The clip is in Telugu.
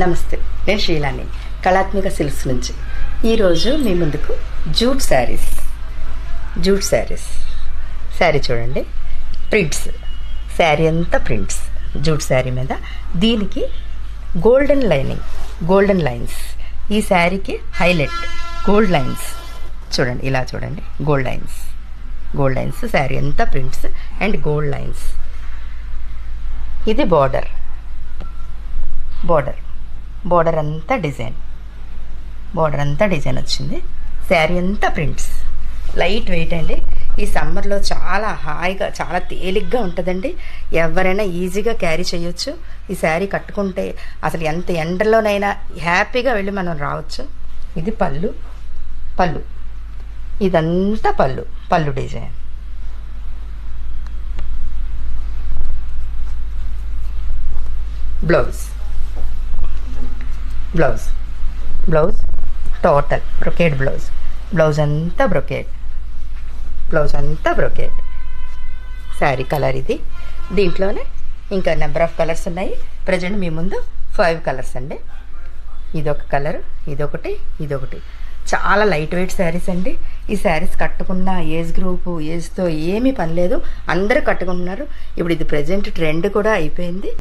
నమస్తే, నేను శ్రీలాని కళాత్మక సిల్క్స్ నుంచి. ఈరోజు మీ ముందుకు జూట్ శారీస్ శారీ చూడండి. ప్రింట్స్, శారీ అంతా ప్రింట్స్, జూట్ శారీ మీద. దీనికి గోల్డెన్ లైన్స్. ఈ శారీకి హైలైట్ గోల్డ్ లైన్స్. చూడండి, ఇలా చూడండి, గోల్డ్ లైన్స్ శారీ అంతా ప్రింట్స్ అండ్ గోల్డ్ లైన్స్. ఇది బార్డర్ అంతా డిజైన్ వచ్చింది. శారీ అంతా ప్రింట్స్, లైట్ వెయిట్ అండి. ఈ సమ్మర్లో చాలా హాయిగా, చాలా తేలిగ్గా ఉంటుందండి. ఎవరైనా ఈజీగా క్యారీ చేయొచ్చు. ఈ శారీ కట్టుకుంటే అసలు ఎంత ఎండలోనైనా హ్యాపీగా వెళ్ళి మనం రావచ్చు. ఇది పళ్ళు. ఇదంతా పళ్ళు design. Blouse total brocade blouse అంతా బ్రొకేడ్. శారీ కలర్ ఇది. దీంట్లోనే ఇంకా నెంబర్ ఆఫ్ కలర్స్ ఉన్నాయి. ప్రజెంట్ మీ ముందు 5 కలర్స్ అండి. ఇదొక కలర్, ఇదొకటి. చాలా లైట్ వెయిట్ శారీస్ అండి. ఈ శారీస్ కట్టుకున్న ఏజ్తో ఏమీ పని లేదు, అందరూ కట్టుకుంటున్నారు. ఇప్పుడు ఇది ప్రజెంట్ ట్రెండ్ కూడా అయిపోయింది.